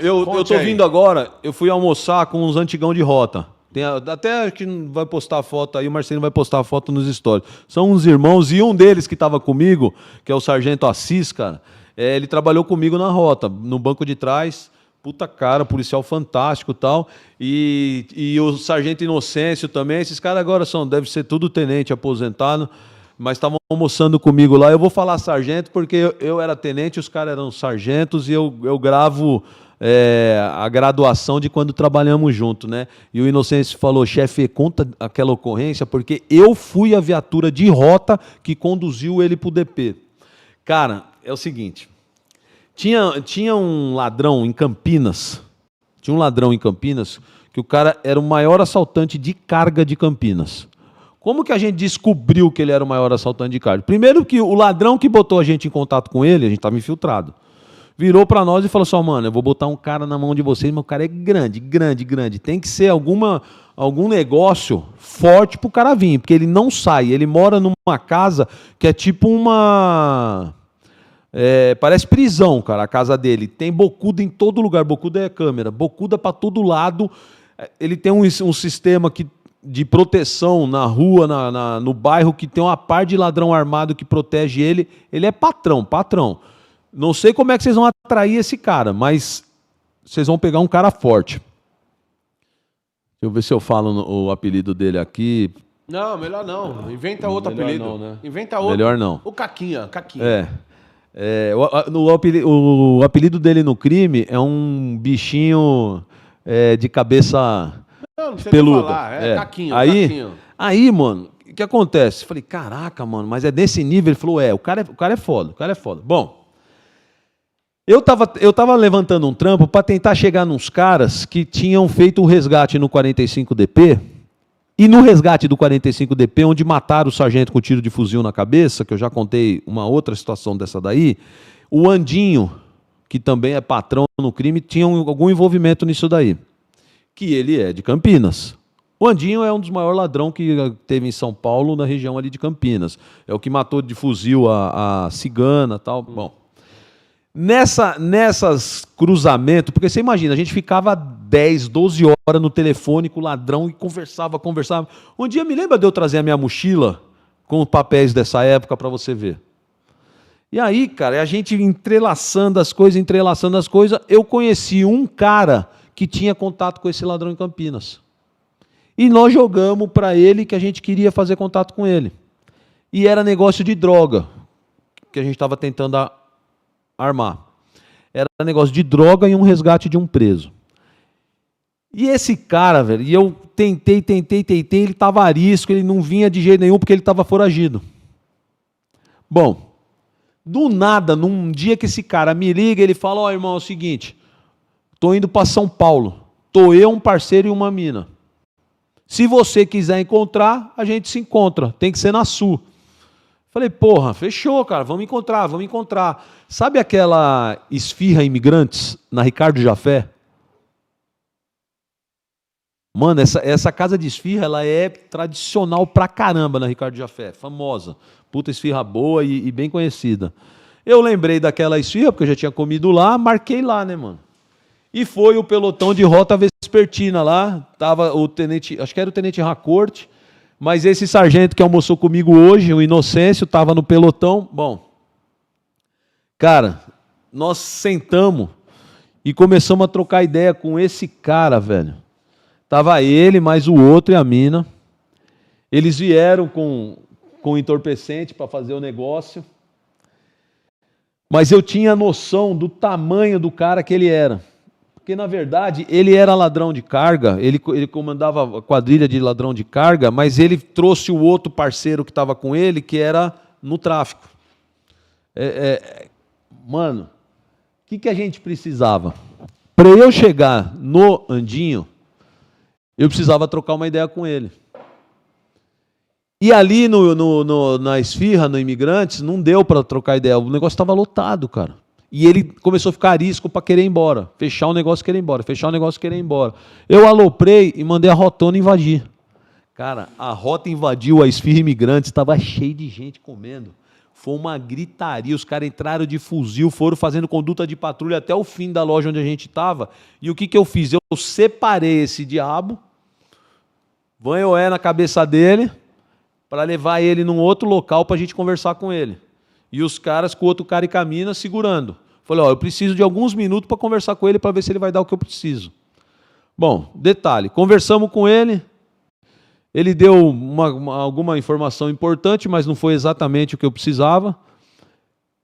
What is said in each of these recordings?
eu tô vindo agora, eu fui almoçar com uns antigão de rota. Até que vai postar a foto aí, o Marcelinho vai postar a foto nos stories. São uns irmãos, e um deles que estava comigo, que é o Sargento Assis, cara, ele trabalhou comigo na rota, no banco de trás. Puta cara, policial fantástico e tal. E o Sargento Inocêncio também. Esses caras agora deve ser tudo tenente aposentado, mas estavam almoçando comigo lá. Eu vou falar sargento porque eu era tenente, os caras eram sargentos, e eu gravo a graduação de quando trabalhamos junto, né? E o Inocêncio falou: chefe, conta aquela ocorrência, porque eu fui a viatura de rota que conduziu ele pro DP. Cara, é o seguinte... Tinha um ladrão em Campinas, que o cara era o maior assaltante de carga de Campinas. Como que a gente descobriu que ele era o maior assaltante de carga? Primeiro que o ladrão que botou a gente em contato com ele, a gente estava infiltrado, virou para nós e falou assim: mano, eu vou botar um cara na mão de vocês, mas o cara é grande. Tem que ser algum negócio forte pro cara vir, porque ele não sai. Ele mora numa casa que é tipo uma... parece prisão, cara, a casa dele. Tem bocuda em todo lugar. Bocuda é câmera. Bocuda para todo lado. Ele tem um sistema de proteção na rua, no bairro, que tem uma par de ladrão armado que protege ele. Ele é patrão. Não sei como é que vocês vão atrair esse cara, mas vocês vão pegar um cara forte. Deixa eu ver se eu falo o apelido dele aqui. Não, melhor não. Inventa outro apelido. Não, né? Inventa outro. Melhor não. O Caquinha. O apelido dele no crime é um bichinho de cabeça não sei peluda. Falar. Caquinho, Aí, mano, o que acontece? Falei: caraca, mano, mas é desse nível? Ele falou: o cara é foda. Bom, eu tava levantando um trampo para tentar chegar nos caras que tinham feito o resgate no 45DP. E no resgate do 45DP, onde mataram o sargento com tiro de fuzil na cabeça, que eu já contei uma outra situação dessa daí, o Andinho, que também é patrão no crime, tinha algum envolvimento nisso daí. Que ele é de Campinas. O Andinho é um dos maiores ladrões que teve em São Paulo, na região ali de Campinas. É o que matou de fuzil a cigana e tal. Bom, nessas cruzamentos, porque você imagina, a gente ficava 10, 12 horas no telefone com o ladrão e conversava. Um dia me lembra de eu trazer a minha mochila com papéis dessa época para você ver. E aí, cara, a gente entrelaçando as coisas, eu conheci um cara que tinha contato com esse ladrão em Campinas. E nós jogamos para ele que a gente queria fazer contato com ele. E era negócio de droga que a gente estava tentando armar. Era negócio de droga e um resgate de um preso. E esse cara, velho, e eu tentei, ele estava arisco, ele não vinha de jeito nenhum porque ele estava foragido. Bom, do nada, num dia que esse cara me liga, ele fala: irmão, é o seguinte, tô indo para São Paulo, tô eu, um parceiro e uma mina. Se você quiser encontrar, a gente se encontra, tem que ser na Sul. Falei: porra, fechou, cara, vamos encontrar. Sabe aquela esfirra Imigrantes, na Ricardo Jafé? Mano, essa casa de esfirra, ela é tradicional pra caramba na Ricardo Jafé, famosa. Puta esfirra boa e bem conhecida. Eu lembrei daquela esfirra, porque eu já tinha comido lá, marquei lá, né, mano? E foi o pelotão de rota vespertina lá, tava o tenente, acho que era o tenente Racorte, mas esse sargento que almoçou comigo hoje, o Inocêncio, tava no pelotão. Bom, cara, nós sentamos e começamos a trocar ideia com esse cara, velho. Tava ele, mais o outro e a mina. Eles vieram com entorpecente para fazer o negócio. Mas eu tinha noção do tamanho do cara que ele era. Porque, na verdade, ele era ladrão de carga, ele comandava a quadrilha de ladrão de carga, mas ele trouxe o outro parceiro que estava com ele, que era no tráfico. Mano, o que a gente precisava? Para eu chegar no Andinho, eu precisava trocar uma ideia com ele. E ali na esfirra, no Imigrantes, não deu para trocar ideia. O negócio estava lotado, cara. E ele começou a ficar arisco para querer ir embora. Fechar o negócio e querer ir embora. Eu aloprei e mandei a rotona invadir. Cara, a rota invadiu a esfirra Imigrantes, estava cheio de gente comendo. Foi uma gritaria, os caras entraram de fuzil, foram fazendo conduta de patrulha até o fim da loja onde a gente estava. E o que eu fiz? Eu separei esse diabo, vanhoé na cabeça dele, para levar ele num outro local para a gente conversar com ele. E os caras com o outro cara e camina segurando. Falei, eu preciso de alguns minutos para conversar com ele para ver se ele vai dar o que eu preciso. Bom, detalhe, conversamos com ele, ele deu alguma informação importante, mas não foi exatamente o que eu precisava.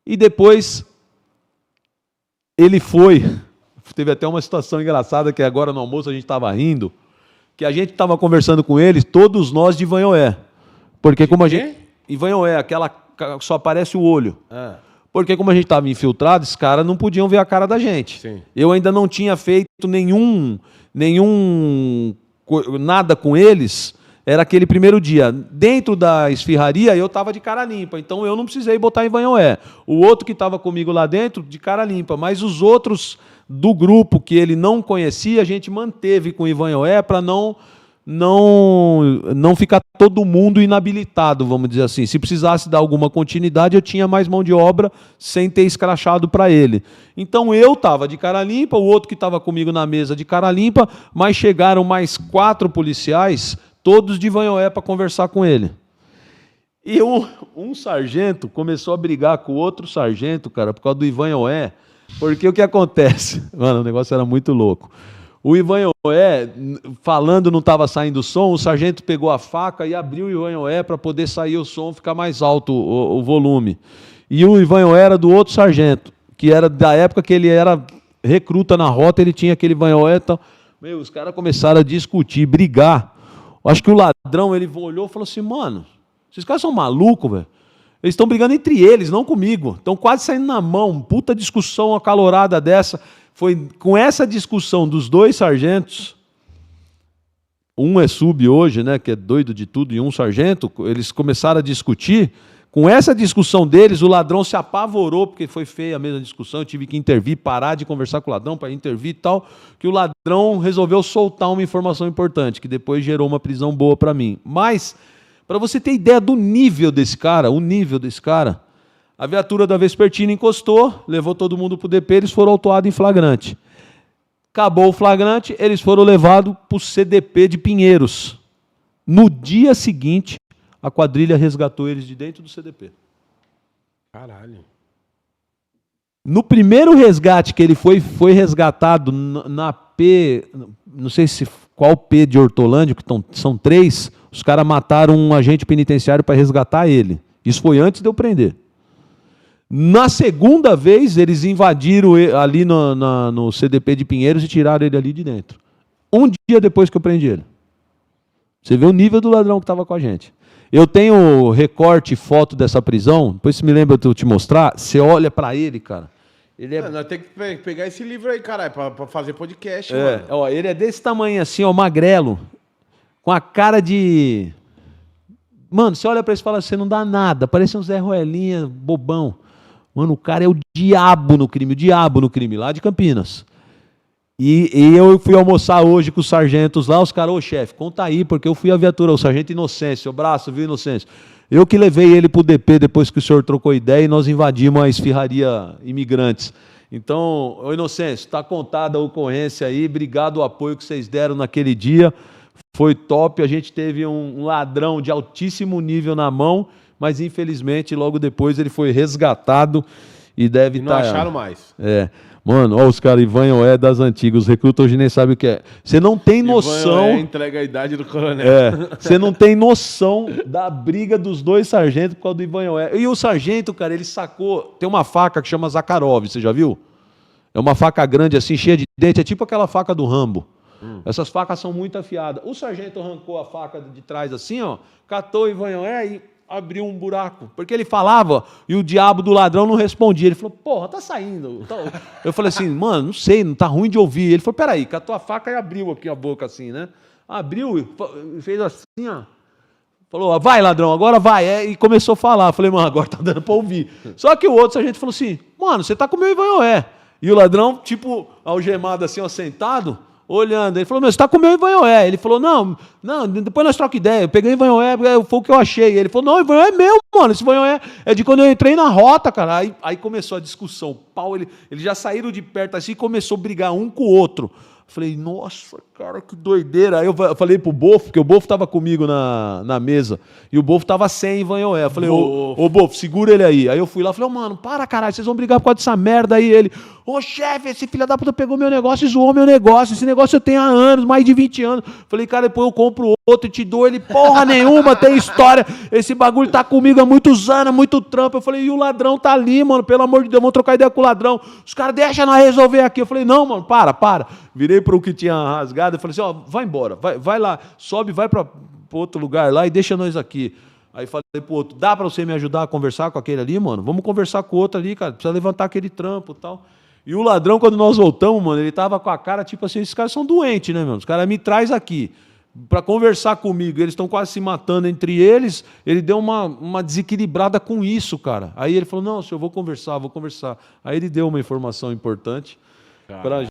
E depois ele foi, teve até uma situação engraçada, que agora no almoço a gente estava rindo, que a gente estava conversando com eles, todos nós de vanhoé. Porque como a gente... Ivanhoé, aquela que só aparece o olho. Porque como a gente estava infiltrado, esses caras não podiam ver a cara da gente. Sim. Eu ainda não tinha feito nada com eles, era aquele primeiro dia. Dentro da esfirraria, eu estava de cara limpa, então eu não precisei botar Ivanhoé. O outro que estava comigo lá dentro, de cara limpa, mas os outros do grupo que ele não conhecia, a gente manteve com Ivanhoé para não ficar todo mundo inabilitado, vamos dizer assim. Se precisasse dar alguma continuidade, eu tinha mais mão de obra sem ter escrachado para ele. Então eu estava de cara limpa, o outro que estava comigo na mesa de cara limpa, mas chegaram mais 4 policiais, todos de vanhoé para conversar com ele. E um sargento começou a brigar com o outro sargento, cara, por causa do Ivanhoé, porque o que acontece? Mano, o negócio era muito louco. O Ivanhoé, falando, não estava saindo o som, o sargento pegou a faca e abriu o Ivanhoé para poder sair o som, ficar mais alto o volume. E o Ivanhoé era do outro sargento, que era da época que ele era recruta na rota, ele tinha aquele Ivanhoé e tal. Meu, os caras começaram a discutir, brigar. Acho que o ladrão, ele olhou e falou assim, mano, esses caras são malucos, velho. Eles estão brigando entre eles, não comigo. Estão quase saindo na mão, puta discussão acalorada dessa. Foi com essa discussão dos 2 sargentos, um é sub hoje, né, que é doido de tudo, e um sargento, eles começaram a discutir. Com essa discussão deles, o ladrão se apavorou, porque foi feia a mesma discussão, eu tive que intervir, parar de conversar com o ladrão para intervir e tal, que o ladrão resolveu soltar uma informação importante, que depois gerou uma prisão boa para mim. Mas, para você ter ideia do nível desse cara, a viatura da Vespertina encostou, levou todo mundo para o DP, eles foram autuados em flagrante. Acabou o flagrante, eles foram levados para o CDP de Pinheiros. No dia seguinte, a quadrilha resgatou eles de dentro do CDP. Caralho. No primeiro resgate que ele foi resgatado na P, não sei qual P de Hortolândia, que são 3, os caras mataram um agente penitenciário para resgatar ele. Isso foi antes de eu prender. Na segunda vez, eles invadiram ali no CDP de Pinheiros e tiraram ele ali de dentro. Um dia depois que eu prendi ele. Você vê o nível do ladrão que estava com a gente. Eu tenho recorte e foto dessa prisão, depois se me lembra de eu te mostrar, você olha para ele, cara. Ele é... Nós temos que pegar esse livro aí, caralho, para fazer podcast, mano. Ó, ele é desse tamanho assim, ó, magrelo, com a cara de... Mano, você olha para ele e fala, você não dá nada, parece um Zé Ruelinha, bobão. Mano, o cara é o diabo no crime, lá de Campinas. E eu fui almoçar hoje com os sargentos lá, os caras, ô chefe, conta aí, porque eu fui a viatura, o sargento Inocêncio, o braço, viu, Inocêncio? Eu que levei ele pro DP depois que o senhor trocou ideia e nós invadimos a esfirraria Imigrantes. Então, ô Inocêncio, está contada a ocorrência aí, obrigado o apoio que vocês deram naquele dia, foi top, a gente teve um ladrão de altíssimo nível na mão, mas infelizmente logo depois ele foi resgatado e deve estar... Não acharam mais. Mano, ó, os caras, Ivanhoé das antigas, os recrutas hoje nem sabem o que é. Você não tem noção... Ivanhoé entrega a idade do coronel. Você não tem noção da briga dos 2 sargentos por causa do Ivanhoé. E o sargento, cara, ele sacou... Tem uma faca que chama Zakharov, você já viu? É uma faca grande assim, cheia de dente, é tipo aquela faca do Rambo. Essas facas são muito afiadas. O sargento arrancou a faca de trás assim, ó, catou o Ivanhoé e abriu um buraco. Porque ele falava e o diabo do ladrão não respondia. Ele falou, porra, tá saindo. Eu falei assim, mano, não sei, não tá ruim de ouvir. Ele falou, peraí, catou a faca e abriu aqui a boca assim, né? Abriu e fez assim, ó. Falou, vai ladrão, agora vai. E começou a falar. Eu falei, mano, agora tá dando pra ouvir. Só que o outro sargento falou assim, mano, você tá com o meu Ivanhoé. E o ladrão, tipo, algemado assim, ó, sentado, olhando. Ele falou, meu, você está com o meu Ivanhoé. Ele falou, não, depois nós trocamos ideia. Eu peguei o Ivanhoé, foi o que eu achei. Ele falou, não, o Ivanhoé é meu, mano, esse Vanhoé é de quando eu entrei na rota, cara. Aí começou a discussão. O pau, eles já saíram de perto assim e começou a brigar um com o outro. Falei, nossa, cara, que doideira. Aí eu falei pro Bofo, porque o Bofo tava comigo na mesa, e o Bofo tava sem Vanhoé. Eu falei, ô Bofo, segura ele aí. Aí eu fui lá e falei, mano, para, caralho, vocês vão brigar por causa dessa merda aí. Ele, ô chefe, esse filho da puta pegou meu negócio e zoou meu negócio. Esse negócio eu tenho há anos, mais de 20 anos. Falei, cara, depois eu compro outro e te dou. Ele, porra nenhuma, tem história. Esse bagulho tá comigo há muitos anos, muito trampo. Eu falei, e o ladrão tá ali, mano, pelo amor de Deus, vamos trocar ideia com o ladrão. Os caras, deixa nós resolver aqui. Eu falei, não, mano, para. Virei pro que tinha rasgado e falei assim, ó, vai embora, vai lá, sobe, vai pra outro lugar lá e deixa nós aqui. Aí falei pro outro, dá pra você me ajudar a conversar com aquele ali, mano? Vamos conversar com o outro ali, cara, precisa levantar aquele trampo e tal. E o ladrão, quando nós voltamos, mano, ele tava com a cara, tipo assim, esses caras são doentes, né, mano? Os caras me traz aqui pra conversar comigo, eles estão quase se matando entre eles, ele deu uma desequilibrada com isso, cara. Aí ele falou, não, senhor, eu vou conversar. Aí ele deu uma informação importante pra gente.